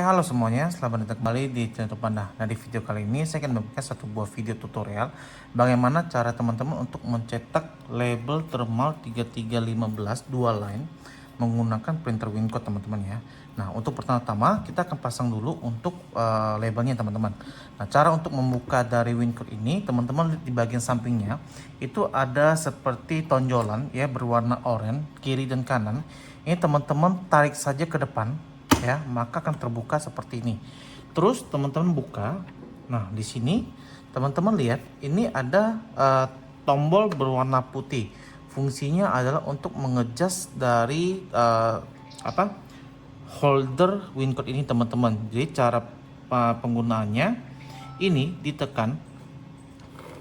Halo semuanya, selamat datang kembali di channel Panda. Nah, di video kali ini saya akan memberikan satu buah video tutorial bagaimana cara teman-teman untuk mencetak label thermal 3315 dual line menggunakan printer Wincode teman-teman ya. Nah, untuk pertama-tama kita akan pasang dulu untuk labelnya teman-teman. Nah, cara untuk membuka dari Wincode ini, teman-teman di bagian sampingnya itu ada seperti tonjolan ya berwarna oranye kiri dan kanan. Ini teman-teman tarik saja ke depan ya, maka akan terbuka seperti ini. Terus teman-teman buka. Nah, di sini teman-teman lihat ini ada tombol berwarna putih. Fungsinya adalah untuk mengejas dari holder Wincode ini teman-teman. Jadi cara penggunaannya ini ditekan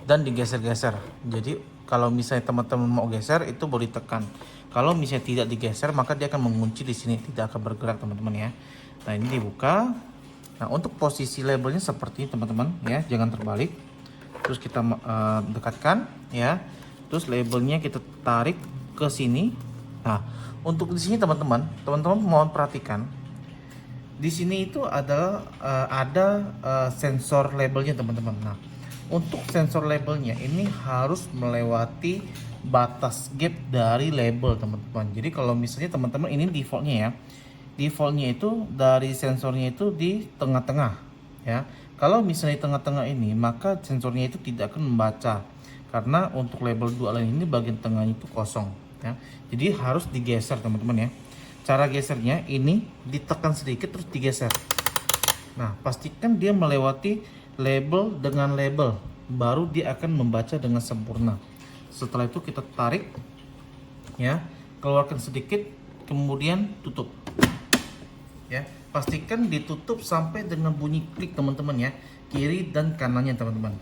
dan digeser-geser. Jadi kalau misalnya teman-teman mau geser itu boleh ditekan. Kalau misalnya tidak digeser maka dia akan mengunci di sini, tidak akan bergerak teman-teman ya. Nah, ini dibuka. Nah, untuk posisi labelnya seperti ini teman-teman ya, jangan terbalik. Terus kita dekatkan ya. Terus labelnya kita tarik ke sini. Nah, untuk di sini teman-teman mohon perhatikan. Di sini itu adalah ada sensor labelnya teman-teman. Nah, untuk sensor labelnya ini harus melewati batas gap dari label teman-teman. Jadi kalau misalnya teman-teman ini defaultnya ya, defaultnya itu dari sensornya itu di tengah-tengah ya. Kalau misalnya di tengah-tengah ini maka sensornya itu tidak akan membaca karena untuk label dual line ini bagian tengahnya itu kosong ya. Jadi harus digeser teman-teman ya. Cara gesernya ini ditekan sedikit terus digeser. Nah, pastikan dia melewati label dengan label, baru dia akan membaca dengan sempurna. Setelah itu kita tarik ya, keluarkan sedikit, kemudian tutup ya. Pastikan ditutup sampai dengan bunyi klik teman-teman ya, kiri dan kanannya teman-teman.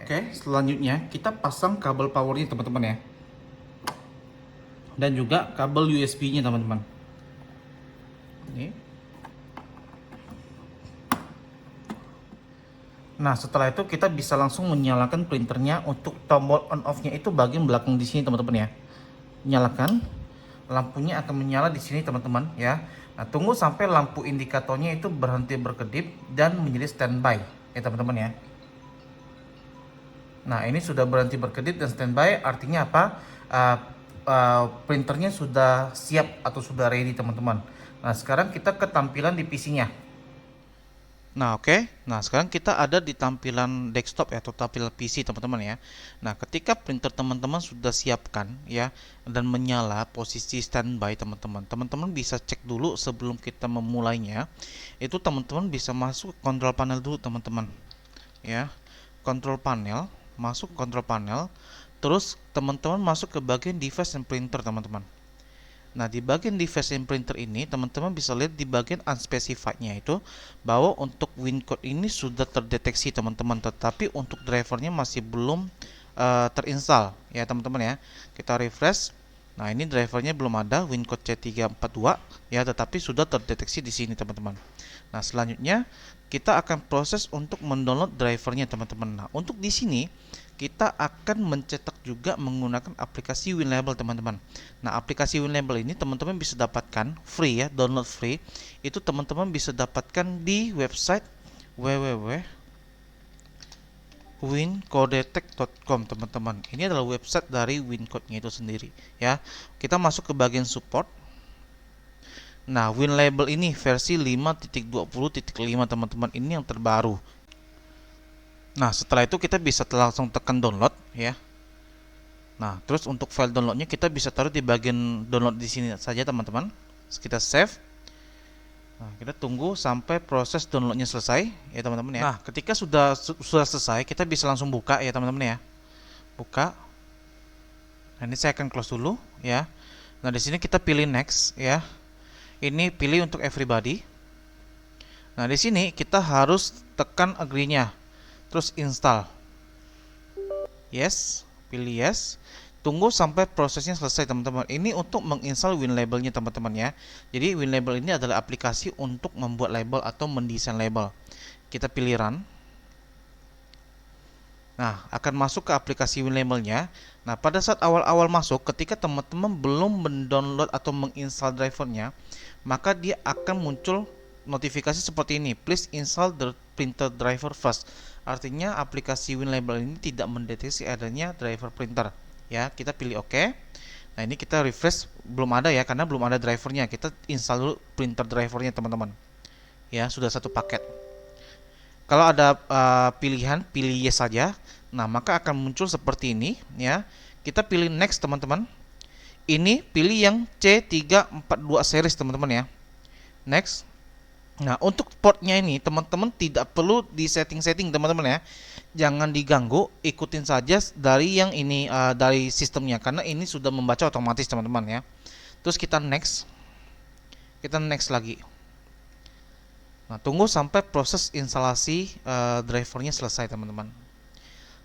Oke, selanjutnya kita pasang kabel powernya teman-teman ya, dan juga kabel USB nya teman-teman. Ini. Nah, setelah itu kita bisa langsung menyalakan printernya. Untuk tombol on off-nya itu bagian belakang di sini teman-teman ya. Nyalakan, lampunya akan menyala di sini teman-teman ya. Nah, tunggu sampai lampu indikatornya itu berhenti berkedip dan menjadi standby ya teman-teman ya. Nah, ini sudah berhenti berkedip dan standby, artinya apa? Printernya sudah siap atau sudah ready teman-teman. Nah, sekarang kita ke tampilan di PC-nya. Nah, oke. Nah, sekarang kita ada di tampilan desktop ya, atau tampilan PC teman-teman ya. Nah, ketika printer teman-teman sudah siapkan ya dan menyala posisi standby teman-teman, teman-teman bisa cek dulu sebelum kita memulainya. Itu teman-teman bisa masuk ke control panel dulu teman-teman. Ya. Control panel, masuk control panel, terus teman-teman masuk ke bagian device and printer teman-teman. Nah, di bagian device and printer ini teman-teman bisa lihat di bagian unspecified-nya itu bahwa untuk Wincode ini sudah terdeteksi teman-teman, tetapi untuk drivernya masih belum terinstall ya teman-teman ya. Kita refresh. Nah, ini drivernya belum ada Wincode C342 ya, tetapi sudah terdeteksi di sini teman-teman. Nah, selanjutnya kita akan proses untuk mendownload drivernya teman-teman. Nah, untuk di sini kita akan mencetak juga menggunakan aplikasi WinLabel teman-teman. Nah, aplikasi WinLabel ini teman-teman bisa dapatkan free ya, download free. Itu teman-teman bisa dapatkan di website www.wincodetect.com teman-teman. Ini adalah website dari Wincode-nya itu sendiri ya. Kita masuk ke bagian support. Nah, WinLabel ini versi 5.20.5 teman-teman, ini yang terbaru. Nah, setelah itu kita bisa langsung tekan download ya. Nah, terus untuk file downloadnya kita bisa taruh di bagian download di sini saja teman-teman. Kita save. Nah, kita tunggu sampai proses downloadnya selesai ya teman-teman ya. Nah, ketika sudah selesai kita bisa langsung buka ya teman-teman ya. Buka. Nah, ini saya akan close dulu ya. Nah, di sini kita pilih next ya. Ini pilih untuk everybody. Nah, di sini kita harus tekan agree-nya. Terus install. Yes, pilih yes. Tunggu sampai prosesnya selesai teman-teman. Ini untuk menginstal WinLabel-nya teman-teman ya. Jadi WinLabel ini adalah aplikasi untuk membuat label atau mendesain label. Kita pilih run. Nah, akan masuk ke aplikasi WinLabel-nya. Nah, pada saat awal-awal masuk, ketika teman-teman belum mendownload atau menginstal drivernya, maka dia akan muncul notifikasi seperti ini, please install the printer driver first. Artinya aplikasi WinLabel ini tidak mendeteksi adanya driver printer. Ya, kita pilih OK. Nah, ini kita refresh, belum ada ya, karena belum ada drivernya. Kita install dulu printer drivernya teman-teman. Ya, sudah satu paket. Kalau ada pilihan, pilih yes saja. Nah, maka akan muncul seperti ini ya. Kita pilih next teman-teman. Ini pilih yang C342 series teman-teman ya. Next. Nah, untuk portnya ini teman-teman tidak perlu di setting-setting teman-teman ya. Jangan diganggu, ikutin saja dari yang ini dari sistemnya, karena ini sudah membaca otomatis teman-teman ya. Terus kita next. Kita next lagi. Nah, tunggu sampai proses instalasi drivernya selesai teman-teman.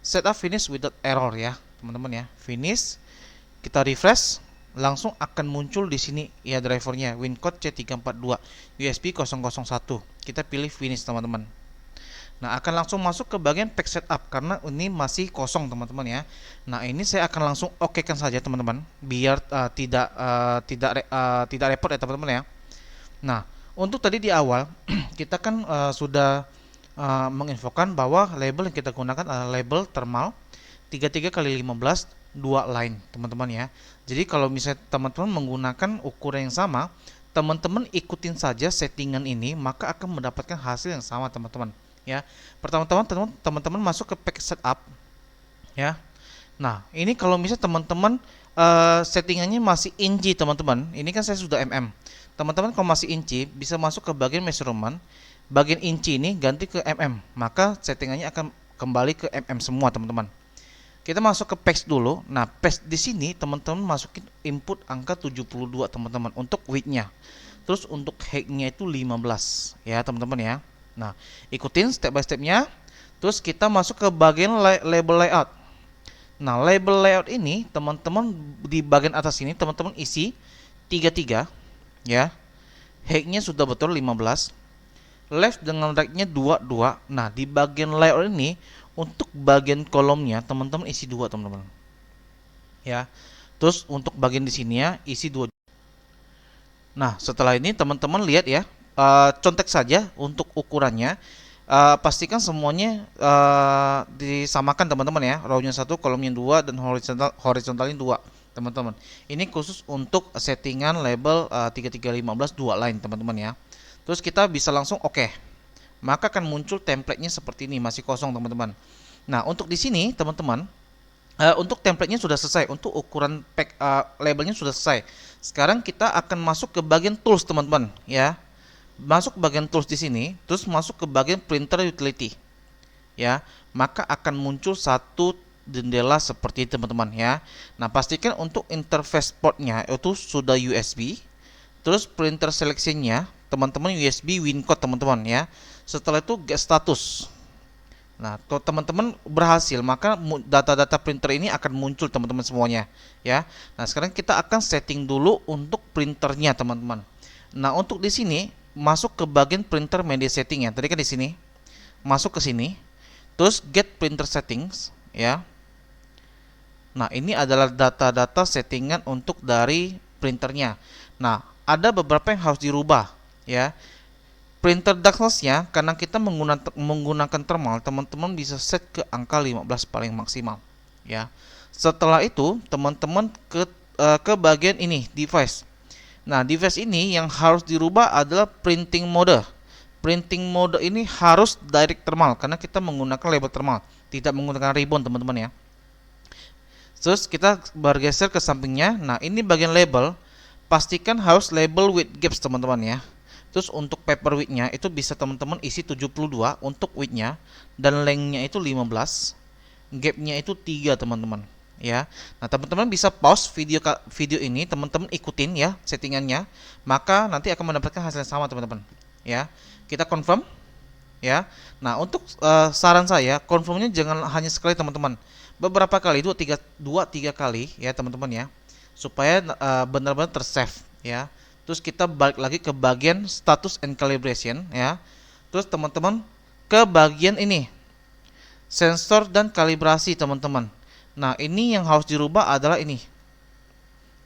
Setup finish without error ya, teman-teman ya. Finish. Kita refresh, langsung akan muncul di sini ya drivernya, WinCode C342 USB 001. Kita pilih finish teman-teman. Nah, akan langsung masuk ke bagian pack setup karena ini masih kosong teman-teman ya. Nah, ini saya akan langsung oke-kan saja teman-teman, biar tidak repot ya teman-teman ya. Nah, untuk tadi di awal kita kan sudah menginfokan bahwa label yang kita gunakan adalah label thermal 33x15 2 line teman-teman ya. Jadi kalau misalnya teman-teman menggunakan ukuran yang sama, teman-teman ikutin saja settingan ini, maka akan mendapatkan hasil yang sama teman-teman ya. Pertama-tama teman-teman masuk ke pack setup ya. Nah, ini kalau misalnya teman-teman settingannya masih inci teman-teman, ini kan saya sudah mm. Teman-teman kalau masih inci bisa masuk ke bagian measurement, bagian inci ini ganti ke mm, maka settingannya akan kembali ke mm semua teman-teman. Kita masuk ke paste dulu. Nah, paste di sini teman-teman masukin input angka 72 teman-teman untuk width-nya. Terus untuk height-nya itu 15 ya teman-teman ya. Nah, ikutin step by step-nya. Terus kita masuk ke bagian label layout. Nah, label layout ini teman-teman di bagian atas ini teman-teman isi 33 ya. Height-nya sudah betul 15. Left dengan right-nya 22. Nah, di bagian layout ini untuk bagian kolomnya teman-teman isi 2 teman-teman. Ya. Terus untuk bagian di sini ya isi 2. Nah, setelah ini teman-teman lihat ya, contek saja untuk ukurannya. Pastikan semuanya disamakan teman-teman ya. Row-nya 1, kolomnya 2 dan horizontalnya 2, teman-teman. Ini khusus untuk settingan label 3315 2 line teman-teman ya. Terus kita bisa langsung oke. Maka akan muncul template-nya seperti ini, masih kosong teman-teman. Nah, untuk di sini teman-teman, untuk template-nya sudah selesai, untuk ukuran pack labelnya sudah selesai. Sekarang kita akan masuk ke bagian tools teman-teman ya. Masuk ke bagian tools di sini, terus masuk ke bagian printer utility. Ya, maka akan muncul satu jendela seperti itu teman-teman ya. Nah, pastikan untuk interface port-nya itu sudah USB. Terus printer selection-nya teman-teman USB WinCode teman-teman ya. Setelah itu get status. Nah, kalau teman-teman berhasil, maka data-data printer ini akan muncul teman-teman semuanya ya. Nah, sekarang kita akan setting dulu untuk printernya teman-teman. Nah, untuk di sini masuk ke bagian printer media setting ya. Tadi kan di sini. Masuk ke sini. Terus get printer settings ya. Nah, ini adalah data-data settingan untuk dari printernya. Nah, ada beberapa yang harus dirubah ya. Printer darkness-nya karena kita menggunakan thermal, teman-teman bisa set ke angka 15 paling maksimal ya. Setelah itu teman-teman ke bagian ini device. Nah, device ini yang harus dirubah adalah printing mode. Printing mode ini harus direct thermal karena kita menggunakan label thermal, tidak menggunakan ribbon teman-teman ya. Terus kita bergeser ke sampingnya. Nah, ini bagian label, pastikan harus label with gaps teman-teman ya. Terus untuk paper width-nya itu bisa teman-teman isi 72 untuk width-nya, dan length-nya itu 15, gap-nya itu 3 teman-teman ya. Nah, teman-teman bisa pause video ini, teman-teman ikutin ya settingannya, maka nanti akan mendapatkan hasil yang sama teman-teman ya. Kita confirm ya. Nah, untuk saran saya, confirmnya jangan hanya sekali teman-teman, beberapa kali, 2-3 kali ya teman-teman ya, supaya benar-benar tersave ya. Terus kita balik lagi ke bagian status and calibration ya. Terus teman-teman ke bagian ini sensor dan kalibrasi teman-teman. Nah, ini yang harus dirubah adalah ini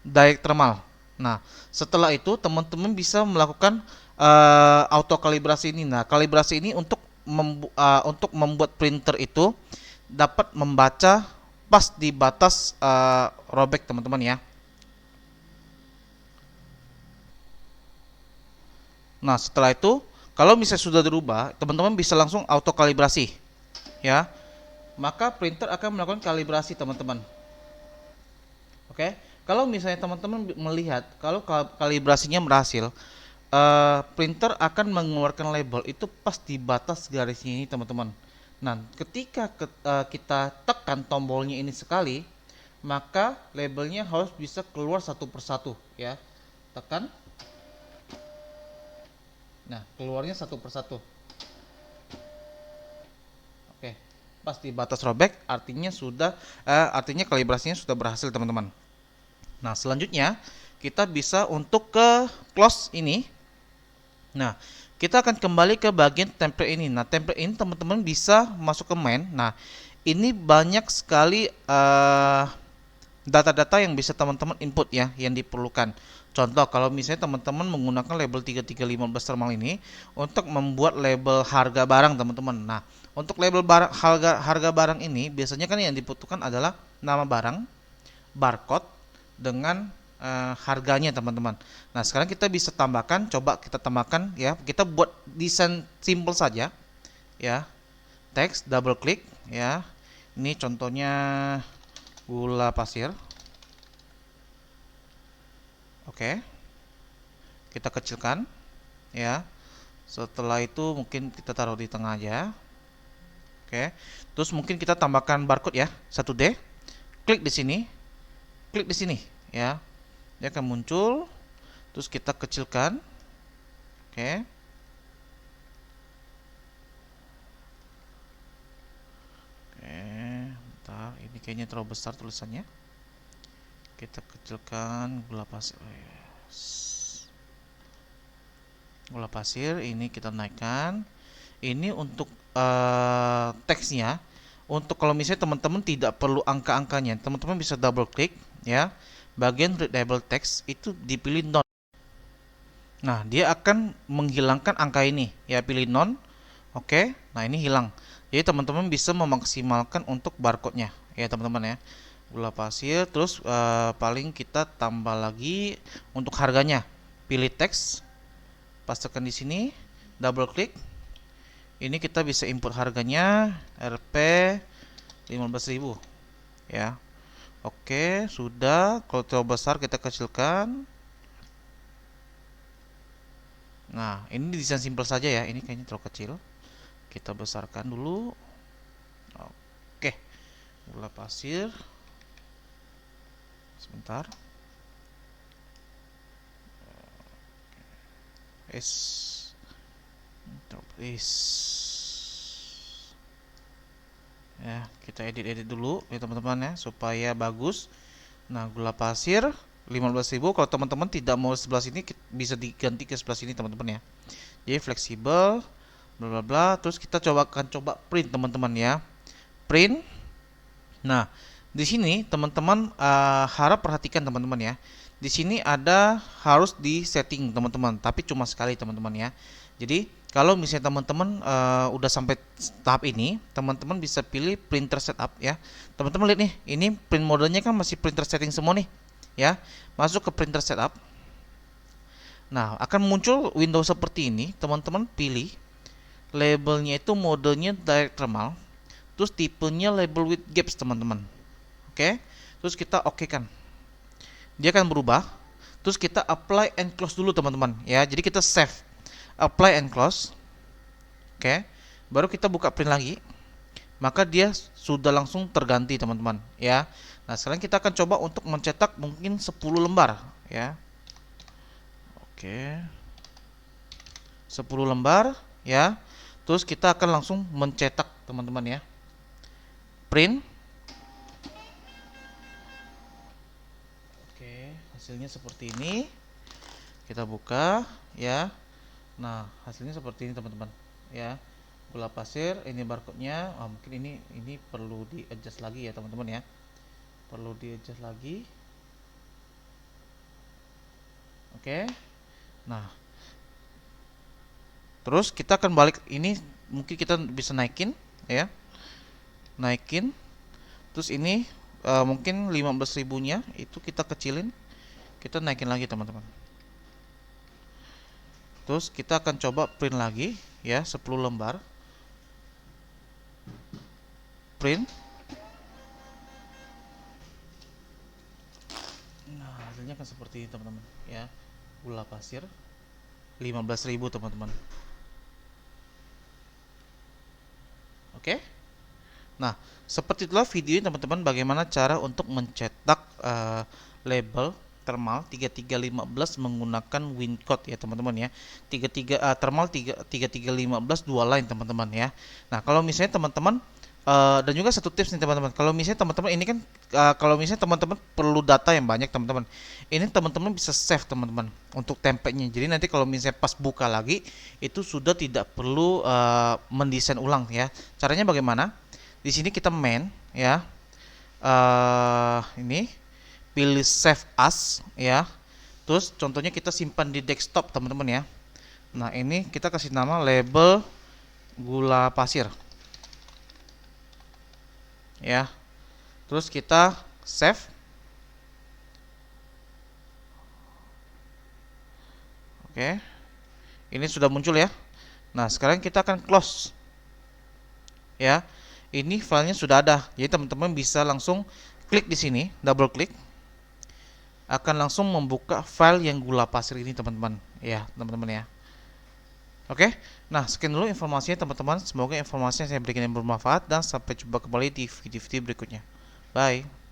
direct thermal Nah, setelah itu teman-teman bisa melakukan auto kalibrasi ini. Nah, kalibrasi ini untuk membuat printer itu dapat membaca pas di batas robek teman-teman ya. Nah, setelah itu kalau misalnya sudah dirubah, teman-teman bisa langsung auto kalibrasi ya. Maka printer akan melakukan kalibrasi teman-teman. Oke. Kalau misalnya teman-teman melihat kalau kalibrasinya berhasil, printer akan mengeluarkan label itu pas di batas garisnya ini teman-teman. Nah, ketika kita tekan tombolnya ini sekali, maka labelnya harus bisa keluar satu persatu ya. Tekan. Nah, keluarnya satu persatu. Oke. Pas di batas robek artinya kalibrasinya sudah berhasil teman-teman. Nah, selanjutnya kita bisa untuk ke close ini. Nah, kita akan kembali ke bagian template ini. Nah, template ini teman-teman bisa masuk ke main. Nah, ini banyak sekali data-data yang bisa teman-teman input ya, yang diperlukan. Contoh, kalau misalnya teman-teman menggunakan label 3315 thermal ini untuk membuat label harga barang teman-teman. Nah, untuk label barang harga barang ini biasanya kan yang dibutuhkan adalah nama barang, barcode dengan harganya teman-teman. Nah, sekarang kita bisa tambahkan, coba kita tambahkan ya. Kita buat desain simple saja ya. Teks, double klik ya. Ini contohnya gula pasir. Oke. Kita kecilkan ya. Setelah itu mungkin kita taruh di tengah aja. Oke. Terus mungkin kita tambahkan barcode ya, 1D. Klik di sini. Klik di sini ya. Dia akan muncul. Terus kita kecilkan. Oke. Oke, bentar. Ini kayaknya terlalu besar tulisannya. Kita kecilkan gula pasir. Gula pasir ini kita naikkan. Ini untuk teksnya. Untuk kalau misalnya teman-teman tidak perlu angka-angkanya, teman-teman bisa double klik ya. Bagian readable text itu dipilih non. Nah, dia akan menghilangkan angka ini ya, pilih non. Oke. Nah, ini hilang. Jadi teman-teman bisa memaksimalkan untuk barcode-nya ya teman-teman ya. Gula pasir, terus paling kita tambah lagi untuk harganya. Pilih teks, pastekan di sini, double klik. Ini kita bisa input harganya Rp 15.000 ya. Oke, sudah. Kalau terlalu besar kita kecilkan. Nah, ini desain simple saja ya. Ini kayaknya terlalu kecil. Kita besarkan dulu. Oke. Gula pasir. Sebentar. Is ya, kita edit dulu ya teman-teman ya supaya bagus. Nah, gula pasir 15.000. Kalau teman-teman tidak mau sebelah sini bisa diganti ke sebelah sini teman-teman ya. Jadi fleksibel bla bla bla. Terus kita coba print teman-teman ya. Print. Nah, di sini teman-teman harap perhatikan teman-teman ya. Di sini ada harus di setting teman-teman, tapi cuma sekali teman-teman ya. Jadi kalau misalnya teman-teman udah sampai tahap ini, teman-teman bisa pilih printer setup ya. Teman-teman lihat nih, ini print modenya kan masih printer setting semua nih ya. Masuk ke printer setup. Nah, akan muncul window seperti ini. Teman-teman pilih labelnya itu modenya direct thermal. Terus tipenya label with gaps teman-teman. Oke. Terus kita oke kan. Dia akan berubah. Terus kita apply and close dulu teman-teman ya. Jadi kita save, apply and close. Oke. Baru kita buka print lagi. Maka dia sudah langsung terganti teman-teman ya. Nah, sekarang kita akan coba untuk mencetak mungkin 10 lembar ya. Oke. 10 lembar ya. Terus kita akan langsung mencetak teman-teman ya. Print. Oke, hasilnya seperti ini. Kita buka ya. Nah, hasilnya seperti ini teman-teman ya. Gula pasir, ini barcode-nya. Mungkin ini perlu di adjust lagi ya teman-teman ya. Perlu di adjust lagi. Oke. Nah, terus kita akan balik ini, mungkin kita bisa naikin ya. Naikin. Terus ini mungkin 15.000-nya itu kita kecilin. Kita naikin lagi teman-teman. Terus kita akan coba print lagi ya, 10 lembar. Print. Nah, hasilnya kan seperti ini teman-teman ya. Gula pasir 15.000 teman-teman. Oke. Nah, seperti itulah video ini teman-teman, bagaimana cara untuk mencetak label thermal 3315 menggunakan WinCode ya teman-teman ya. 33 thermal 3315 dua line teman-teman ya. Nah, kalau misalnya teman-teman dan juga satu tips nih teman-teman, kalau misalnya teman-teman ini kan kalau misalnya teman-teman perlu data yang banyak teman-teman, ini teman-teman bisa save teman-teman untuk template-nya. Jadi nanti kalau misalnya pas buka lagi itu sudah tidak perlu mendesain ulang ya. Caranya bagaimana? Di sini kita main ya, ini pilih save as ya. Terus contohnya kita simpan di desktop teman-teman ya. Nah, ini kita kasih nama label gula pasir ya. Terus kita save. Oke, ini sudah muncul ya. Nah, sekarang kita akan close ya. Ini filenya sudah ada, jadi teman-teman bisa langsung klik di sini, double klik, akan langsung membuka file yang gula pasir ini teman-teman ya, teman-teman ya. Oke, nah sekian dulu informasinya teman-teman. Semoga informasi yang saya berikan yang bermanfaat, dan sampai jumpa kembali di video-video berikutnya. Bye.